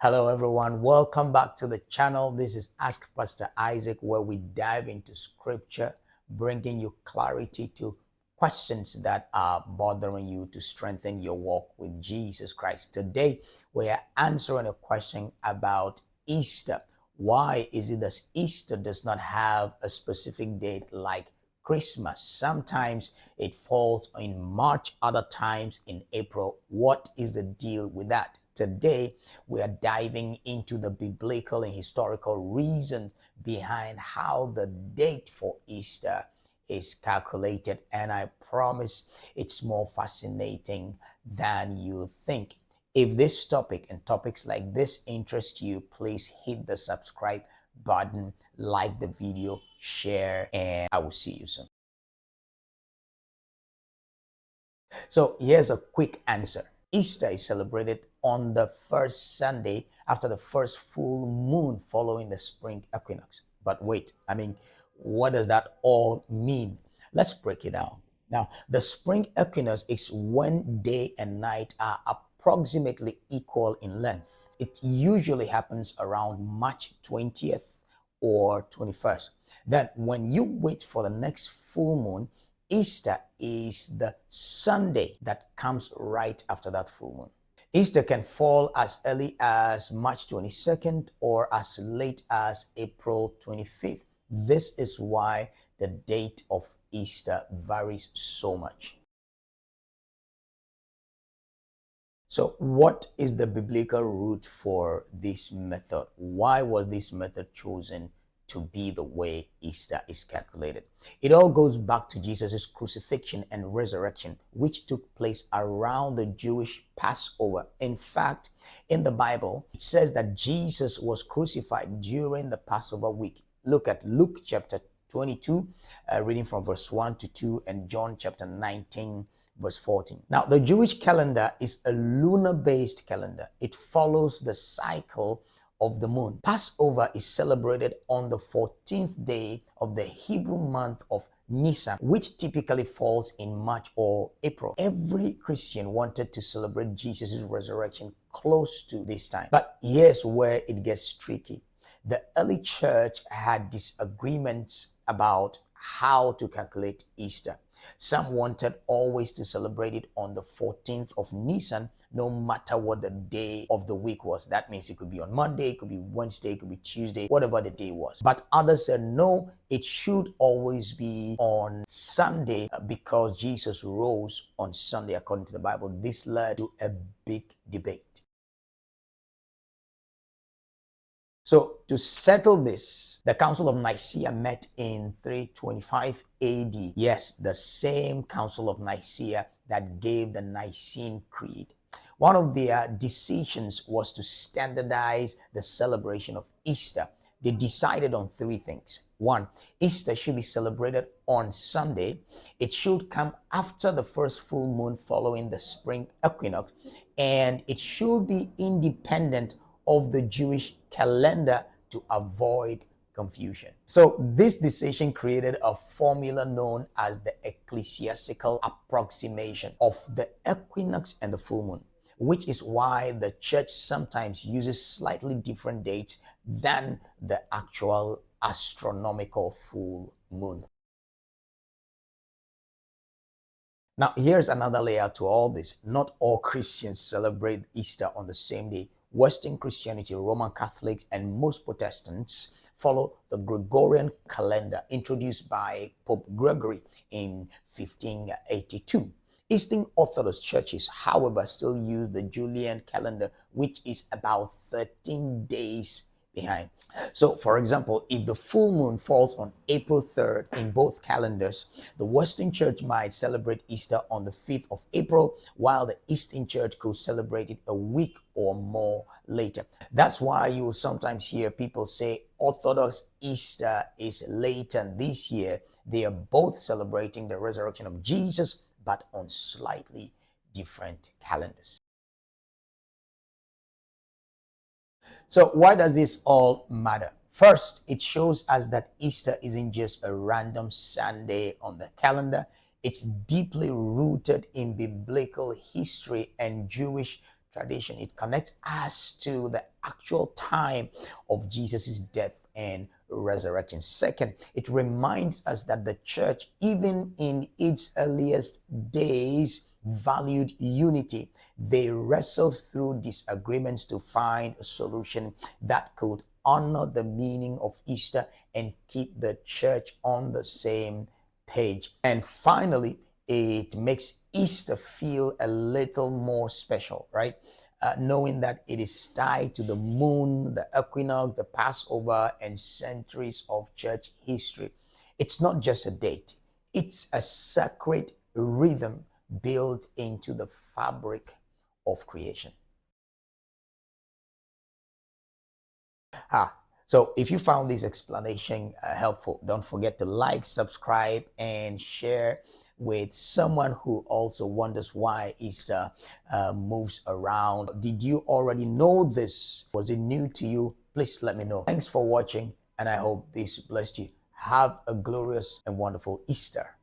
Hello, everyone. Welcome back to the channel. This is Ask Pastor Isaac, where we dive into scripture, bringing you clarity to questions that are bothering you to strengthen your walk with Jesus Christ. Today, we are answering a question about Easter. Why is it that Easter does not have a specific date like Christmas? Sometimes it falls in March, other times in April. What is the deal with that? Today, we are diving into the biblical and historical reasons behind how the date for Easter is calculated. And I promise it's more fascinating than you think. If this topic and topics like this interest you, please hit the subscribe button, like the video, share, and I will see you soon. So here's a quick answer. Easter is celebrated on the first Sunday after the first full moon following the spring equinox. But wait, what does that all mean? Let's break it down. Now, the spring equinox is when day and night are approximately equal in length. It usually happens around March 20th or 21st. Then, when you wait for the next full moon, Easter is the Sunday that comes right after that full moon. Easter can fall as early as March 22nd or as late as April 25th. This is why the date of Easter varies so much. So what is the biblical root for this method? Why was this method chosen to be the way Easter is calculated? It all goes back to Jesus' crucifixion and resurrection, which took place around the Jewish Passover. In fact, in the Bible, it says that Jesus was crucified during the Passover week. Look at Luke chapter 22, reading from verse 1 to 2, and John chapter 19, verse 14. Now, the Jewish calendar is a lunar-based calendar. It follows the cycle of the moon. Passover is celebrated on the 14th day of the Hebrew month of Nisan, which typically falls in March or April. Every Christian wanted to celebrate Jesus' resurrection close to this time. But here's where it gets tricky. The early church had disagreements about how to calculate Easter. Some wanted always to celebrate it on the 14th of Nisan, no matter what the day of the week was. That means it could be on Monday, it could be Wednesday, it could be Tuesday, whatever the day was. But others said, no, it should always be on Sunday because Jesus rose on Sunday according to the Bible. This led to a big debate. So to settle this, the Council of Nicaea met in 325 AD. Yes, the same Council of Nicaea that gave the Nicene Creed. One of their decisions was to standardize the celebration of Easter. They decided on three things. One, Easter should be celebrated on Sunday. It should come after the first full moon following the spring equinox, and it should be independent of the Jewish calendar to avoid confusion. So this decision created a formula known as the ecclesiastical approximation of the equinox and the full moon, which is why the church sometimes uses slightly different dates than the actual astronomical full moon. Now, here's another layer to all this. Not all Christians celebrate Easter on the same day. Western Christianity, Roman Catholics, and most Protestants follow the Gregorian calendar introduced by Pope Gregory in 1582. Eastern Orthodox churches, however, still use the Julian calendar, which is about 13 days behind. So, for example, if the full moon falls on April 3rd in both calendars, the Western Church might celebrate Easter on the 5th of April, while the Eastern Church could celebrate it a week or more later. That's why you will sometimes hear people say Orthodox Easter is later this year. They are both celebrating the resurrection of Jesus, but on slightly different calendars. So why does this all matter? First, it shows us that Easter isn't just a random Sunday on the calendar. It's deeply rooted in biblical history and Jewish tradition. It connects us to the actual time of Jesus' death and resurrection. Second, it reminds us that the church, even in its earliest days, valued unity. They wrestled through disagreements to find a solution that could honor the meaning of Easter and keep the church on the same page. And finally, it makes Easter feel a little more special, right? Knowing that it is tied to the moon, the equinox, the Passover, and centuries of church history. It's not just a date, it's a sacred rhythm built into the fabric of creation. So if you found this explanation helpful, don't forget to like, subscribe, and share with someone who also wonders why Easter moves around. Did you already know this? Was it new to you? Please let me know. Thanks for watching, and I hope this blessed you. Have a glorious and wonderful Easter.